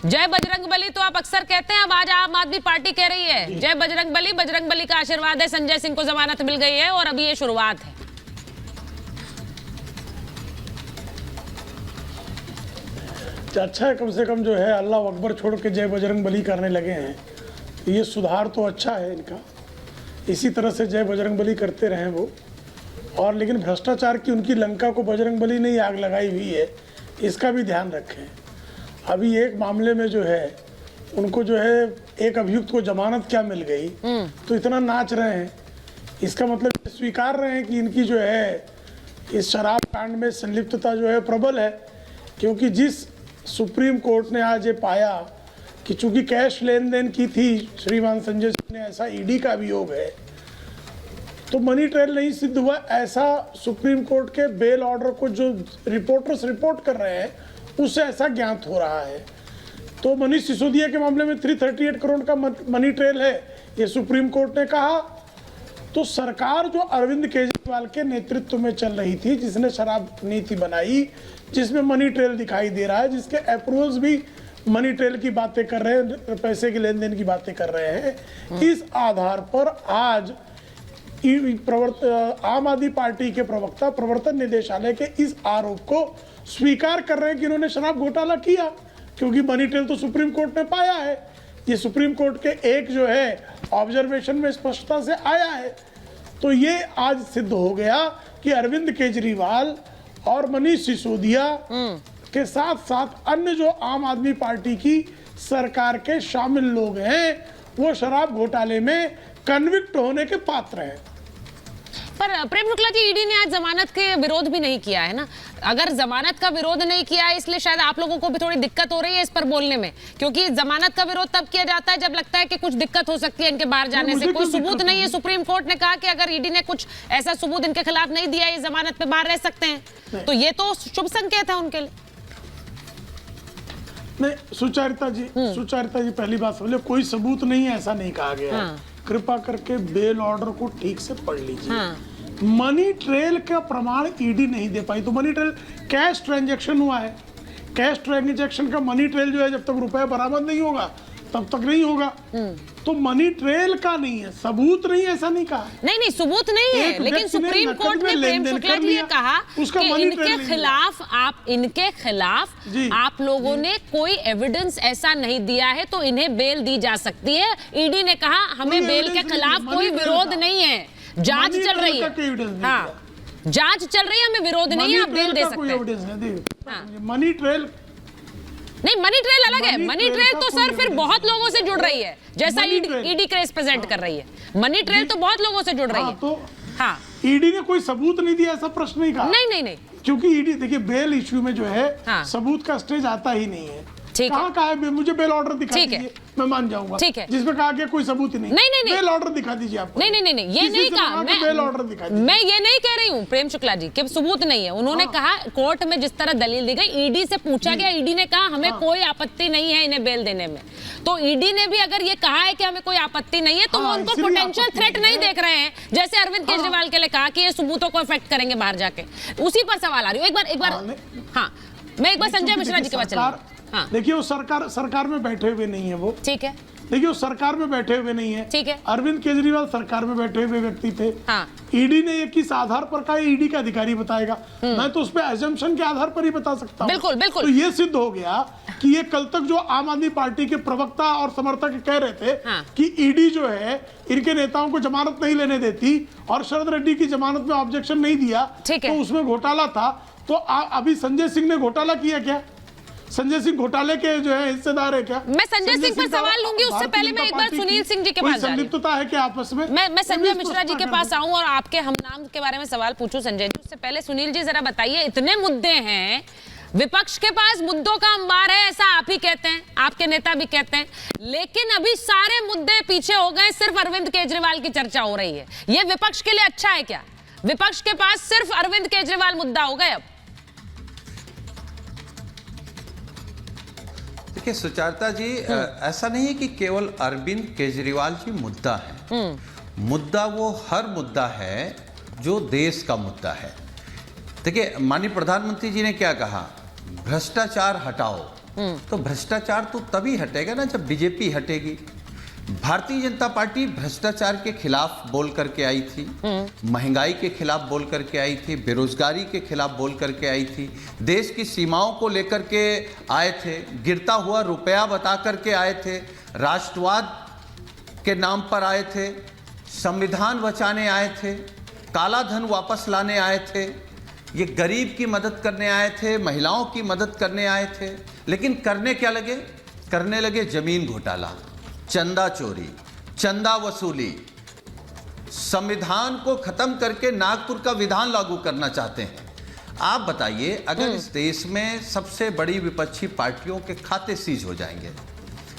जय बजरंगबली तो आप अक्सर कहते हैं, अब आज आम आदमी पार्टी कह रही है जय बजरंगबली, बजरंगबली का आशीर्वाद है, संजय सिंह को जमानत मिल गई है और अभी ये शुरुआत है। अच्छा है, कम से कम जो है अल्लाह अकबर छोड़ के जय बजरंगबली करने लगे हैं, ये सुधार तो अच्छा है इनका। इसी तरह से जय बजरंगबली करते रहें वो। और लेकिन भ्रष्टाचार की उनकी लंका को बजरंगबली ने ही आग लगाई हुई है, इसका भी ध्यान रखें। अभी एक मामले में जो है उनको जो है एक अभियुक्त को जमानत क्या मिल गई, तो इतना नाच रहे हैं, इसका मतलब स्वीकार रहे हैं कि इनकी जो है इस शराब कांड में संलिप्तता जो है प्रबल है। क्योंकि जिस सुप्रीम कोर्ट ने आज ये पाया कि चूंकि कैश लेन देन की थी श्रीमान संजय सिंह ने, ऐसा ईडी का अभियोग है, तो मनी ट्रेल नहीं सिद्ध हुआ, ऐसा सुप्रीम कोर्ट के बेल ऑर्डर को जो रिपोर्टर्स रिपोर्ट कर रहे हैं उससे ऐसा ज्ञात हो रहा है। तो मनीष सिसोदिया के मामले में 338 करोड़ का मनी ट्रेल है, ये सुप्रीम कोर्ट ने कहा। तो सरकार जो अरविंद केजरीवाल के नेतृत्व में चल रही थी, जिसने शराब नीति बनाई, जिसमें मनी ट्रेल दिखाई दे रहा है, जिसके अप्रूवल्स भी मनी ट्रेल की बातें कर रहे हैं, पैसे के लेन देन की बातें कर रहे हैं, इस आधार पर आज आम आदमी पार्टी के प्रवक्ता प्रवर्तन निदेशालय के इस आरोप को स्वीकार कर रहे हैं कि इन्होंने शराब घोटाला किया, क्योंकि मनी ट्रेल तो सुप्रीम कोर्ट ने पाया है। ये सुप्रीम कोर्ट के एक जो है ऑब्जर्वेशन में स्पष्टता से आया है। तो ये आज सिद्ध हो गया कि अरविंद केजरीवाल और मनीष सिसोदिया के साथ साथ अन्य जो आम आदमी पार्टी की सरकार के शामिल लोग हैं वो शराब घोटाले में कन्विक्ट होने के पात्र हैं। पर प्रेम शुक्ला जी, ईडी ने आज जमानत के विरोध भी नहीं किया है ना। अगर जमानत का विरोध नहीं किया है, इसलिए शायद आप लोगों को भी थोड़ी दिक्कत हो रही है इस पर बोलने में, क्योंकि जमानत का विरोध तब किया जाता है जब लगता है कि कुछ दिक्कत हो सकती है इनके बाहर जाने से। कोई सबूत नहीं है। सुप्रीम कोर्ट ने कहा कि अगर ईडी ने कुछ ऐसा सबूत इनके खिलाफ नहीं दिया, ये जमानत पे बाहर रह सकते हैं। तो ये तो शुभ संकेत है उनके लिए। नहीं, सुचारिता जी पहली बात समझ लो, कोई सबूत नहीं है ऐसा नहीं कहा गया है। कृपा करके बेल ऑर्डर को ठीक से पढ़ लीजिए। मनी ट्रेल का प्रमाण ईडी नहीं दे पाई, तो मनी ट्रेल कैश ट्रांजैक्शन हुआ है, कैश ट्रांजैक्शन का मनी ट्रेल जो है जब तक रुपए बरामद नहीं होगा तब तक नहीं होगा। तो मनी ट्रेल का नहीं है, सबूत नहीं है, ऐसा नहीं कहा। नहीं सबूत नहीं है, लेकिन सुप्रीम कोर्ट ने प्रेम शुक्ला जी ने कहा कि इनके खिलाफ आप लोगों ने कोई एविडेंस ऐसा नहीं दिया है, तो इन्हें बेल दी जा सकती है। ईडी ने कहा हमें बेल के खिलाफ कोई विरोध नहीं है, जांच चल रही है। हाँ, जांच चल रही है, हमें विरोध नहीं है, आप बेल दे सकते हैं। मनी ट्रेल नहीं, मनी ट्रेल अलग है। मनी ट्रेल तो सर फिर बहुत लोगों से जुड़ रही है, जैसा ईडी केस प्रेजेंट कर रही है। मनी ट्रेल तो बहुत लोगों से जुड़ रही है। तो हाँ, ईडी ने कोई सबूत नहीं दिया ऐसा प्रश्न नहीं कहा। नहीं, क्योंकि ईडी देखिए बेल इश्यू में जो है सबूत का स्टेज आता ही नहीं है। कहाँ कहा है मुझे बेल ऑर्डर दिखा दीजिए, मैं मान जाऊंगा। ठीक है, जिसमें कहा कि कोई सबूत ही नहीं। नहीं, बेल ऑर्डर दिखा दीजिए आप। नहीं, ये नहीं कहा, बेल ऑर्डर दिखा दीजिए। मैं ये नहीं कह रही हूँ प्रेम शुक्ला जी कि सबूत नहीं है। उन्होंने कहा कोर्ट में जिस तरह दलील दी गई, ईडी से पूछा गया, ईडी ने कहा हमें कोई आपत्ति नहीं है इन्हें बेल देने में। तो ईडी ने भी अगर ये कहा है कि हमें कोई आपत्ति नहीं है, तो वो उनको पोटेंशियल थ्रेट नहीं देख रहे हैं, जैसे अरविंद केजरीवाल के लिए कहा कि ये सबूतों को इफेक्ट करेंगे बाहर जाके। उसी पर सवाल आ रही हूँ। एक बार हाँ, मैं एक बार संजय मिश्रा जी के पास चलूंगा। हाँ। देखिए वो सरकार में बैठे हुए नहीं है वो। ठीक है। देखिए वो सरकार में बैठे हुए नहीं है। ठीक है। अरविंद केजरीवाल सरकार में बैठे हुए व्यक्ति थे। हाँ। ईडी ने ये किस आधार पर कहा, ईडी का अधिकारी बताएगा। मैं तो उस पे अजम्पशन के आधार पर ही बता सकता हूँ। बिल्कुल। तो ये सिद्ध हो गया कि ये कल तक जो आम आदमी पार्टी के प्रवक्ता और समर्थक कह रहे थे कि ईडी जो है इनके नेताओं को जमानत नहीं लेने देती और शरद रेड्डी की जमानत में ऑब्जेक्शन नहीं दिया, तो उसमें घोटाला था। तो अभी संजय सिंह ने घोटाला किया क्या? संजय सिंह घोटाले के जो है हिस्सेदार है क्या? मैं संजय सिंह पर सवाल लूंगी, उससे पहले मैं एक बार सुनील सिंह जी के पास संलिप्तता है क्या आपस में? मैं संजय मिश्रा जी के पास आऊं और आपके हम नाम के बारे में सवाल पूछूं संजय जी। उससे पहले सुनील जी जरा बताइए, इतने मुद्दे हैं, विपक्ष के पास मुद्दों का अंबार है, ऐसा आप ही कहते हैं, आपके नेता भी कहते हैं, लेकिन अभी सारे मुद्दे पीछे हो गए, सिर्फ अरविंद केजरीवाल की चर्चा हो रही है। ये विपक्ष के लिए अच्छा है क्या? विपक्ष के पास सिर्फ अरविंद केजरीवाल मुद्दा हो गए अब। देखिए सुचारिता जी, ऐसा नहीं है कि केवल अरविंद केजरीवाल जी मुद्दा है। मुद्दा वो हर मुद्दा है जो देश का मुद्दा है। देखिए माननीय प्रधानमंत्री जी ने क्या कहा, भ्रष्टाचार हटाओ। तो भ्रष्टाचार तो तभी हटेगा ना जब बीजेपी हटेगी। भारतीय जनता पार्टी भ्रष्टाचार के खिलाफ बोल करके आई थी, महंगाई के खिलाफ बोल करके आई थी, बेरोजगारी के खिलाफ बोल करके आई थी, देश की सीमाओं को लेकर के आए थे, गिरता हुआ रुपया बता करके आए थे, राष्ट्रवाद के नाम पर आए थे, संविधान बचाने आए थे, काला धन वापस लाने आए थे, ये गरीब की मदद करने आए थे, महिलाओं की मदद करने आए थे। लेकिन करने क्या लगे? करने लगे जमीन घोटाला, चंदा चोरी, चंदा वसूली, संविधान को खत्म करके नागपुर का विधान लागू करना चाहते हैं। आप बताइए, अगर इस देश में सबसे बड़ी विपक्षी पार्टियों के खाते सीज हो जाएंगे,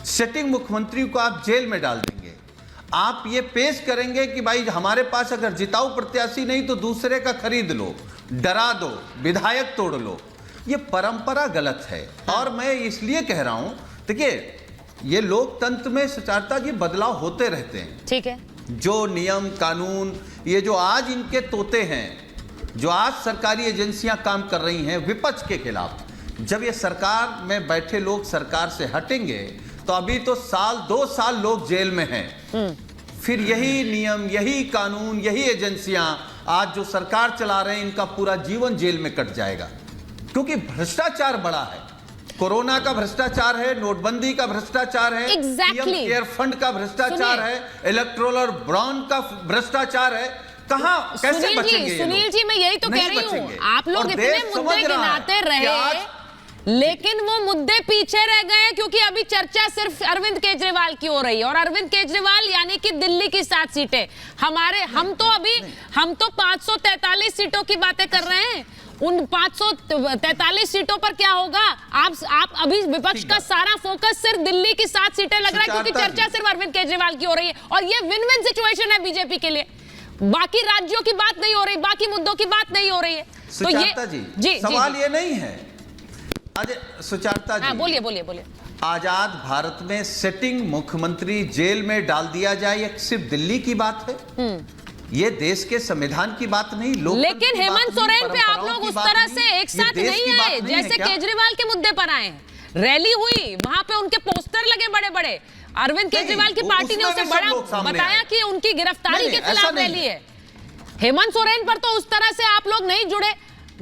सिटिंग मुख्यमंत्री को आप जेल में डाल देंगे, आप ये पेश करेंगे कि भाई हमारे पास अगर जिताऊ प्रत्याशी नहीं तो दूसरे का खरीद लो, डरा दो, विधायक तोड़ लो, ये परंपरा गलत है। और मैं इसलिए कह रहा हूं, देखिए ये लोकतंत्र में सुचारता जी बदलाव होते रहते हैं। ठीक है, जो नियम कानून, ये जो आज इनके तोते हैं, जो आज सरकारी एजेंसियां काम कर रही हैं विपक्ष के खिलाफ, जब ये सरकार में बैठे लोग सरकार से हटेंगे तो अभी तो साल 2 साल लोग जेल में हैं, फिर यही नियम, यही कानून, यही एजेंसियां आज जो सरकार चला रहे हैं, इनका पूरा जीवन जेल में कट जाएगा। क्योंकि भ्रष्टाचार बड़ा है, कोरोना का भ्रष्टाचार है, नोटबंदी का भ्रष्टाचार है, Exactly. पीएम केयर फंड का भ्रष्टाचार है, इलेक्टोरल बॉन्ड का भ्रष्टाचार है। कहां कैसे बचेंगे? सुनील जी, मैं यही तो कह रही हूँ, आप लोग इतने मुद्दे गिनाते रहे, लेकिन वो मुद्दे पीछे रह गए क्योंकि अभी चर्चा सिर्फ अरविंद केजरीवाल की हो रही है। और अरविंद केजरीवाल यानी कि दिल्ली की 7 सीटें हमारे, हम तो 543 सीटों की बातें कर रहे हैं। उन 543 सीटों पर क्या होगा? आप अभी विपक्ष का सारा फोकस सिर्फ दिल्ली की 7 सीटें लग रहा है क्योंकि चर्चा सिर्फ अरविंद केजरीवाल की हो रही है। और ये विन विन सिचुएशन है बीजेपी के लिए, बाकी राज्यों की बात नहीं हो रही, बाकी मुद्दों की बात नहीं हो रही है। तो ये सवाल ये नहीं है सुचारता जी, बोलिए। आजाद भारत में सिटिंग मुख्यमंत्री जेल में डाल दिया जाए, ये सिर्फ दिल्ली की बात है, ये देश के संविधान की बात नहीं। लेकिन हेमंत सोरेन पे आप लोग उस तरह से एक साथ नहीं आए जैसे केजरीवाल के मुद्दे पर आए हैं। रैली हुई, वहां पे उनके पोस्टर लगे बड़े बड़े, अरविंद केजरीवाल की पार्टी ने उसे बड़ा बताया कि उनकी गिरफ्तारी के खिलाफ रैली है। हेमंत सोरेन पर तो उस तरह से आप लोग नहीं जुड़े,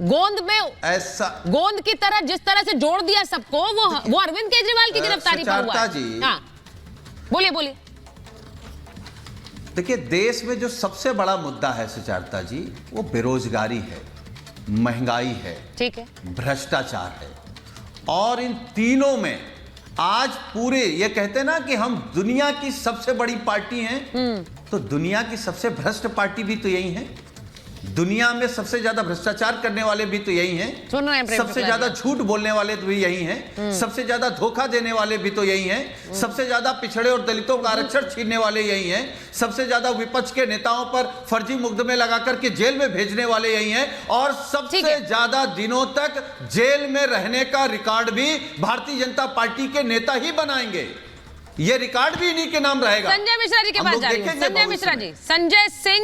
गोंद में ऐसा गोंद की तरह जिस तरह से जोड़ दिया सबको, वो अरविंद केजरीवाल की गिरफ्तारी पर हुआ है। हाँ, बोलिए। देखिए, देश में जो सबसे बड़ा मुद्दा है सुचारता जी, वो बेरोजगारी है, महंगाई है, ठीक है, भ्रष्टाचार है। और इन तीनों में आज पूरे ये कहते हैं ना कि हम दुनिया की सबसे बड़ी पार्टी हैं, तो दुनिया की सबसे भ्रष्ट पार्टी भी तो यही है। दुनिया में सबसे ज्यादा भ्रष्टाचार करने वाले भी तो यही हैं, सबसे ज्यादा झूठ बोलने वाले भी यही हैं, सबसे ज्यादा धोखा देने वाले भी तो यही हैं, सबसे ज्यादा पिछड़े और दलितों का आरक्षण छीनने वाले यही हैं, सबसे ज्यादा विपक्ष के नेताओं पर फर्जी मुकदमे लगा करके जेल में भेजने वाले यही हैं, और सबसे ज्यादा दिनों तक जेल में रहने का रिकॉर्ड भी भारतीय जनता पार्टी के नेता ही बनाएंगे। ये रिकॉर्ड भी इन्हीं के नाम रहेगा। संजय मिश्रा जी के पास जाइए। संजय मिश्रा जी, संजय सिंह